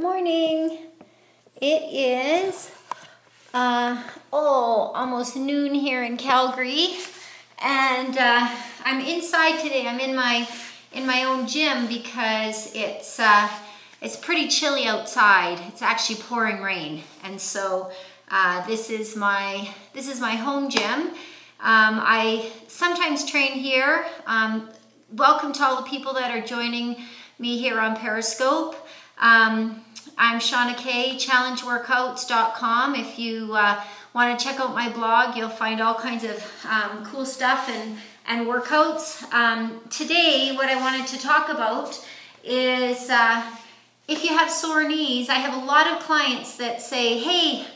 Good morning. It is almost noon here in Calgary, and I'm inside today. I'm in my own gym because it's pretty chilly outside. It's actually pouring rain, and so this is my home gym. I sometimes train here. Welcome to all the people that are joining me here on Periscope. I'm Shawna K, challengeworkouts.com. If you want to check out my blog, you'll find all kinds of cool stuff and workouts. Today, what I wanted to talk about is if you have sore knees. I have a lot of clients that say, hey,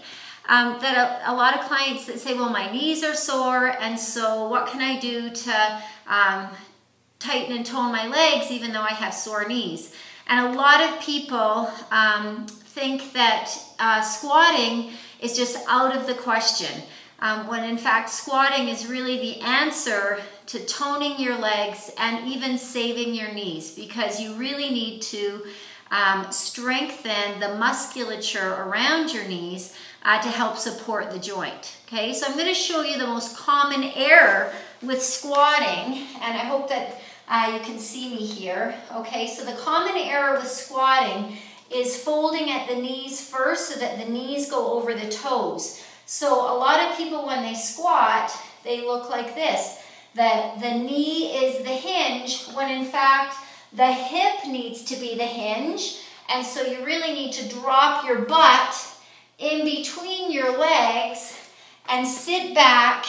a lot of clients that say, well, my knees are sore, and so what can I do to tighten and tone my legs even though I have sore knees? And a lot of people think that squatting is just out of the question, when in fact squatting is really the answer to toning your legs and even saving your knees, because you really need to strengthen the musculature around your knees to help support the joint. Okay, so I'm going to show you the most common error with squatting, and I hope that you can see me here. Okay, so the common error with squatting is folding at the knees first so that the knees go over the toes. So a lot of people, when they squat, they look like this. The knee is the hinge, when in fact the hip needs to be the hinge. And so you really need to drop your butt in between your legs and sit back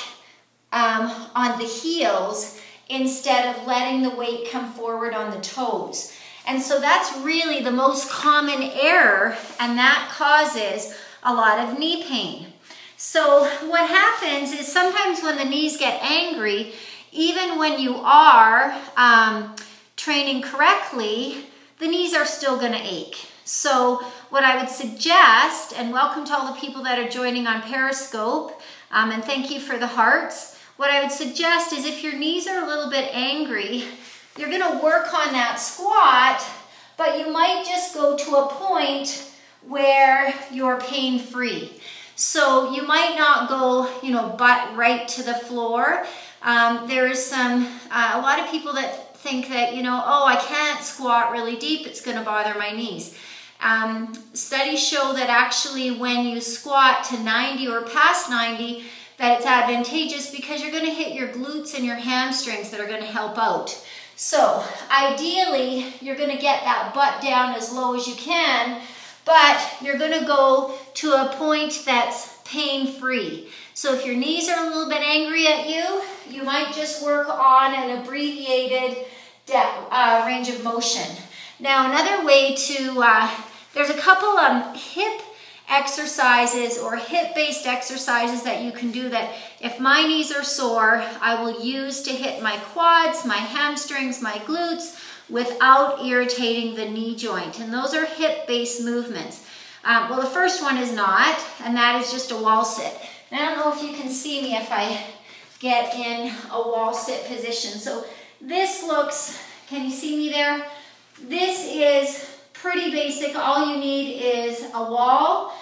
on the heels instead of letting the weight come forward on the toes. And so that's really the most common error, and that causes a lot of knee pain. So what happens is sometimes when the knees get angry, even when you are training correctly, the knees are still going to ache. So what I would suggest, and welcome to all the people that are joining on Periscope, and thank you for the hearts. What I would suggest is if your knees are a little bit angry, you're going to work on that squat, but you might just go to a point where you're pain-free. So you might not go, butt right to the floor. There's a lot of people that think that, oh, I can't squat really deep, it's going to bother my knees. Studies show that actually when you squat to 90 or past 90, that it's advantageous because you're going to hit your glutes and your hamstrings that are going to help out. So ideally, you're going to get that butt down as low as you can, but you're going to go to a point that's pain-free. So if your knees are a little bit angry at you, you might just work on an abbreviated range of motion. Now another way to, there's a couple hip exercises or hip-based exercises that you can do that if my knees are sore, I will use to hit my quads, my hamstrings, my glutes without irritating the knee joint. And those are hip-based movements. Well, the first one is not, and that is just a wall sit. And I don't know if you can see me if I get in a wall sit position. So this looks, can you see me there? This is pretty basic. All you need is a wall.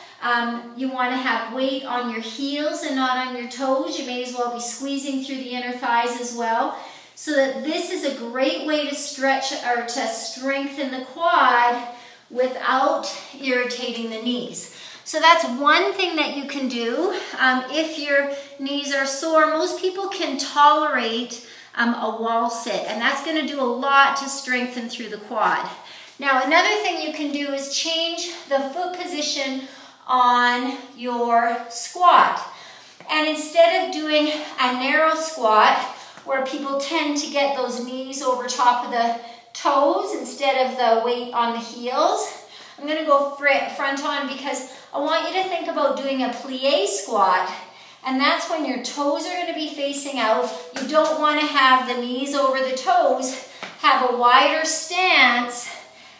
You want to have weight on your heels and not on your toes. You may as well be squeezing through the inner thighs as well. So that this is a great way to stretch or to strengthen the quad without irritating the knees. So that's one thing that you can do if your knees are sore. Most people can tolerate a wall sit, and that's going to do a lot to strengthen through the quad. Now another thing you can do is change the foot position on your squat. And instead of doing a narrow squat where people tend to get those knees over top of the toes instead of the weight on the heels, I'm going to go front on because I want you to think about doing a plie squat. And that's when your toes are going to be facing out. You don't want to have the knees over the toes, have a wider stance,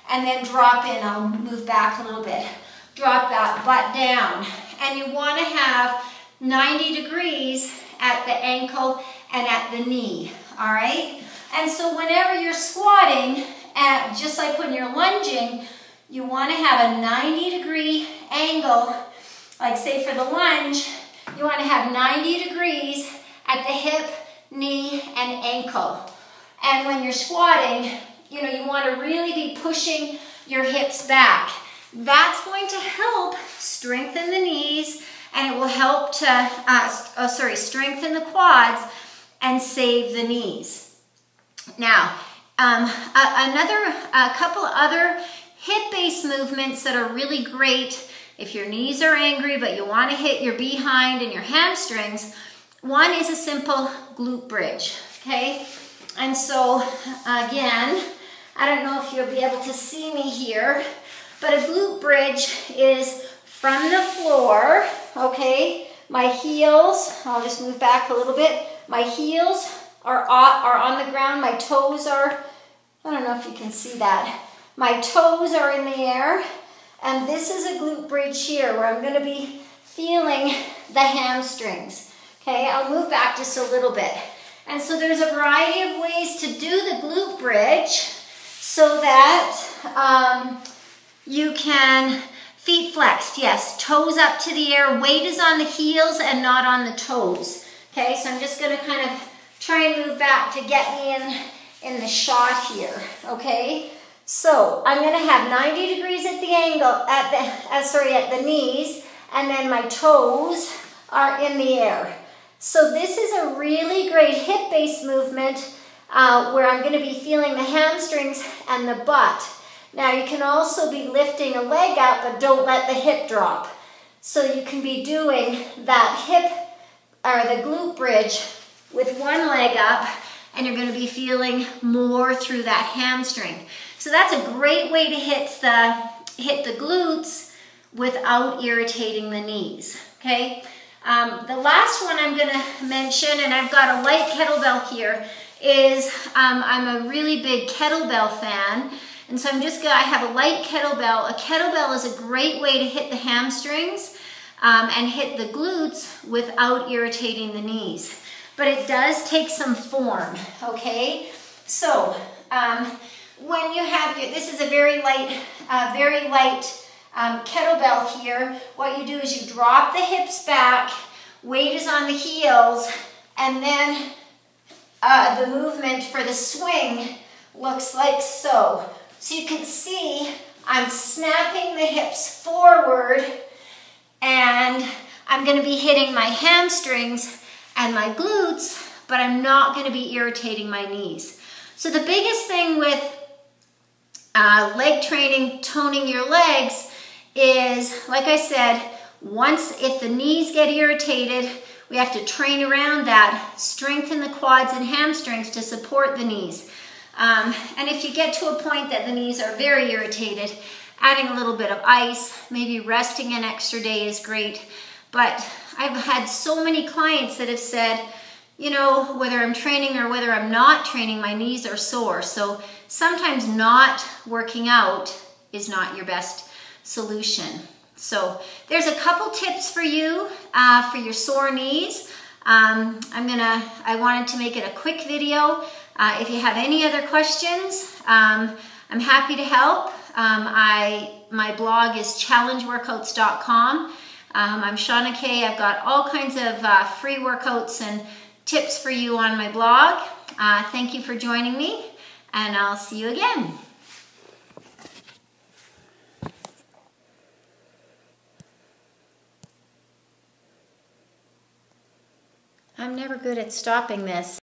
and then drop in. I'll move back a little bit. Drop that butt down. And you want to have 90 degrees at the ankle and at the knee, all right? And so whenever you're squatting, just like when you're lunging, you want to have a 90-degree angle. Like say for the lunge, you want to have 90 degrees at the hip, knee, and ankle. And when you're squatting, you know, you want to really be pushing your hips back. That's going to help strengthen the knees, and it will help to, strengthen the quads and save the knees. Now, a couple other hip-based movements that are really great if your knees are angry but you want to hit your behind and your hamstrings. One is a simple glute bridge, okay? And so, again, I don't know if you'll be able to see me here, but a glute bridge is from the floor, okay? My heels, I'll just move back a little bit. My heels are on the ground. My toes are, I don't know if you can see that. My toes are in the air. And this is a glute bridge here where I'm going to be feeling the hamstrings. Okay, I'll move back just a little bit. And so there's a variety of ways to do the glute bridge so that you can, feet flexed, yes, toes up to the air, weight is on the heels and not on the toes. Okay, so I'm just going to kind of try and move back to get me in the shot here, okay? So I'm going to have 90 degrees at the angle, at the knees, and then my toes are in the air. So this is a really great hip-based movement where I'm going to be feeling the hamstrings and the butt. Now you can also be lifting a leg up, but don't let the hip drop. So you can be doing that hip, or the glute bridge with one leg up, and you're going to be feeling more through that hamstring. So that's a great way to hit the glutes without irritating the knees, okay? The last one I'm going to mention, and I've got a light kettlebell here, is I'm a really big kettlebell fan. And so I have a light kettlebell. A kettlebell is a great way to hit the hamstrings and hit the glutes without irritating the knees. But it does take some form, okay? So, when you have this is a very light kettlebell here. What you do is you drop the hips back, weight is on the heels, and then the movement for the swing looks like so. So you can see I'm snapping the hips forward, and I'm going to be hitting my hamstrings and my glutes, but I'm not going to be irritating my knees. So the biggest thing with leg training, toning your legs, is, like I said, if the knees get irritated, we have to train around that, strengthen the quads and hamstrings to support the knees. And if you get to a point that the knees are very irritated, adding a little bit of ice, maybe resting an extra day is great. But I've had so many clients that have said, you know, whether I'm training or whether I'm not training, my knees are sore. So sometimes not working out is not your best solution. So there's a couple tips for you for your sore knees. I wanted to make it a quick video. If you have any other questions, I'm happy to help. My blog is challengeworkouts.com. I'm Shawna K. I've got all kinds of free workouts and tips for you on my blog. Thank you for joining me, and I'll see you again. I'm never good at stopping this.